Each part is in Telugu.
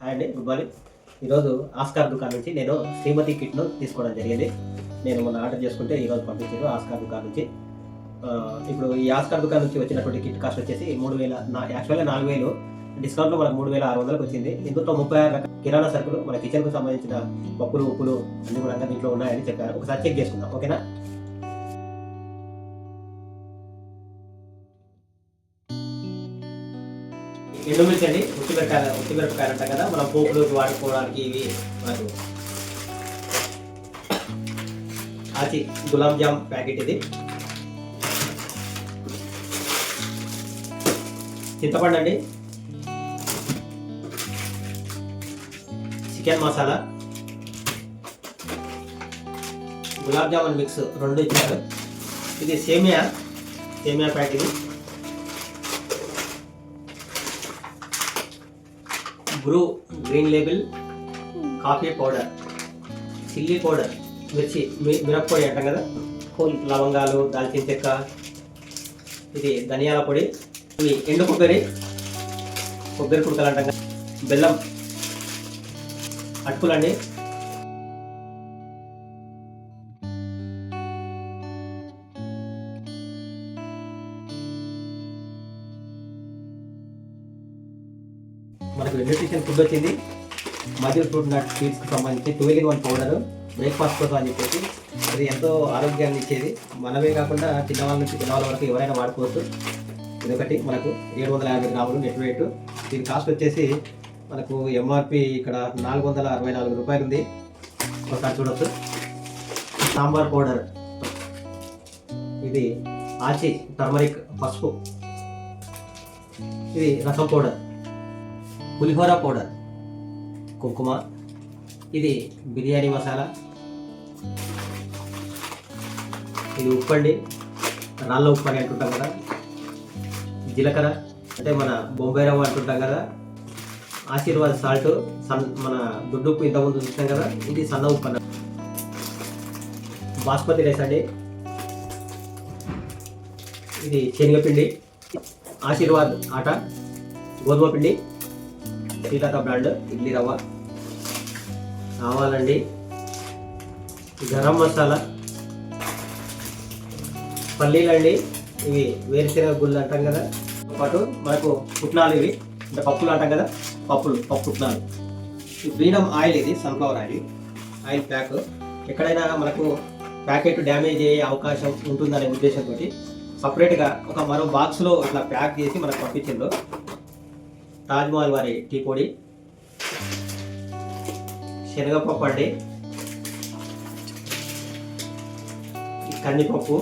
హాయ్ అండి, గుడ్ మార్నింగ్. ఈరోజు ఆస్కార్ దుకాణం నుంచి నేను శ్రీమతి కిట్ను తీసుకోవడం జరిగింది. నేను మొన్న ఆర్డర్ చేసుకుంటే ఈరోజు పంపించారు ఆస్కార్ దుకాణం నుంచి. ఇప్పుడు ఈ ఆస్కార్ దుకాణం నుంచి వచ్చినటువంటి కిట్ కాస్ట్ వచ్చేసి 3000, యాక్చువల్గా 4000, డిస్కౌంట్లో మనకు 3600కి వచ్చింది. ఇందులో 36 రకాల కిరాణా సరుకులు మన కిచెన్కు సంబంధించిన పప్పులు, ఉప్పులు అన్ని కూడా దీంట్లో ఉన్నాయని చెప్పారు. ఒకసారి చెక్ చేసుకుందాం, ఓకేనా? ఎండుమిర్చి అండి, ఉత్తిమిరపకాయలు అంటాం కదా మనం పోపులోకి వాడుకోవడానికి. ఇవి మనకు ఆచి గులాబ్ జామ్ ప్యాకెట్, ఇది చింతపండు అండి, చికెన్ మసాలా, గులాబ్ జామున్ మిక్స్ 2 ఇచ్చారు. ఇది సేమియా ప్యాకెట్, ఇది Bru green label coffee powder, chilli powder, మిరప్పొడి అంటాం కదా, లవంగాలు, దాల్చిన చెక్క, ఇది ధనియాల పొడి, ఇవి ఎండు కొబ్బరి కుడకలు అంటాం కదా, బెల్లం, అటుకులండి, మనకు న్యూట్రిషన్ ఫుడ్ వచ్చింది. మధ్య ఫ్రూట్ నట్ సీడ్స్కి సంబంధించి 12-in-1 పౌడర్ బ్రేక్ఫాస్ట్ కోసం అని చెప్పేసి అది ఎంతో ఆరోగ్యాన్ని ఇచ్చేది. మనమే కాకుండా చిన్నవాళ్ళ నుంచి పెద్దవాళ్ళ వరకు ఎవరైనా వాడుకోవచ్చు. ఇదొకటి మనకు 750 గ్రాములు నెట్ వెయిట్. దీని కాస్ట్ వచ్చేసి మనకు ఎంఆర్పి ఇక్కడ 464 రూపాయలు ఉంది. ఒకసారి చూడవచ్చు. సాంబార్ పౌడర్, ఇది ఆచి టర్మరిక్ పసుపు, ఇది రసం పౌడర్, పులిహోర పౌడర్, కుంకుమ, ఇది బిర్యానీ మసాలా, ఇది ఉప్పు అండి, రాళ్ళ ఉప్పు అని అంటుంటాం కదా, జీలకర్ర అంటే మన బొంబాయి రవ్వ అంటుంటాం కదా, ఆశీర్వాద్ సాల్ట్, మన దుడ్డు ఉప్పు ఇంతకుముందు చూసాం కదా, ఇది సన్న ఉప్పు అన్న, బాస్మతి రైస్ అండి, ఇది శనగపిండి, ఆశీర్వాద్ ఆటా, గోధుమ పిండి, శ్రీలత బ్రాండ్ ఇడ్లీ రవ్వ, ఆవాలండి, గరం మసాలా, పల్లీలండి, ఇవి వేరుశెనగ గుళ్ళు అంటాం కదా, పాటు మనకు పుట్నాలు, ఇవి అంటే పప్పులు అంటాం కదా, పప్పు పుట్నాలు, ఫ్రీడమ్ ఆయిల్, ఇది సన్ఫ్లవర్ ఆయిల్ ప్యాక్. ఎక్కడైనా మనకు ప్యాకెట్ డ్యామేజ్ అయ్యే అవకాశం ఉంటుందనే ఉద్దేశంతో సపరేట్గా ఒక మరో బాక్స్లో ఇట్లా ప్యాక్ చేసి మనకు పంపించిందో. తాజ్మహల్ వారి టీ పొడి, శనగపప్పు అండి, కందిపప్పు,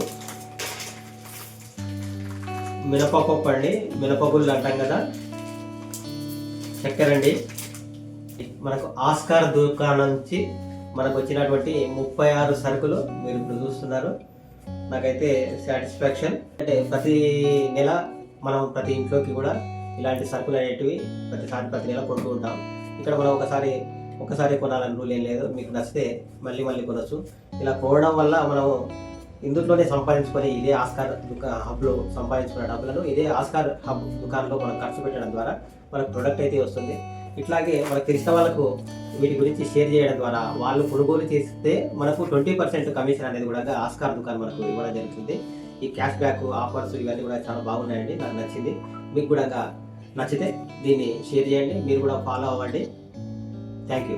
మినపపప్పు అండి, మినపగుళ్ళు అంటాం కదా, చక్కెర అండి. మనకు ఆస్కార్ దుకాణం నుంచి మనకు వచ్చినటువంటి 36 సరుకులు మీరు ఇప్పుడు చూస్తున్నారు. నాకైతే సాటిస్ఫాక్షన్. అంటే ప్రతి నెల మనం ప్రతి ఇంట్లోకి కూడా ఇలాంటి సరుకులు అనేటివి ప్రతి నెల కొంటూ ఉంటాం. ఇక్కడ మనం ఒకసారి కొనాలని రూల్ ఏం లేదు. మీకు నచ్చితే మళ్ళీ కొనవచ్చు. ఇలా కొనడం వల్ల మనం ఇందులోనే సంపాదించుకొని ఇదే ఆస్కార్ హబ్లో సంపాదించుకున్న డబ్బులను ఇదే ఆస్కార్ హబ్ దుకాణంలో మనం ఖర్చు పెట్టడం ద్వారా మనకు ప్రొడక్ట్ అయితే వస్తుంది. ఇట్లాగే మనకు తెలిసిన వాళ్ళకు వీటి గురించి షేర్ చేయడం ద్వారా వాళ్ళు కొనుగోలు చేస్తే మనకు 20% కమిషన్ అనేది కూడా ఆస్కార్ దుకాణం మనకు ఇవ్వడం జరుగుతుంది. ఈ క్యాష్ బ్యాక్ ఆఫర్స్ ఇవన్నీ కూడా చాలా బాగున్నాయండి. నాకు నచ్చింది. మీకు కూడా నచ్చితే దీన్ని షేర్ చేయండి, మీరు కూడా ఫాలో అవ్వండి. Thank you.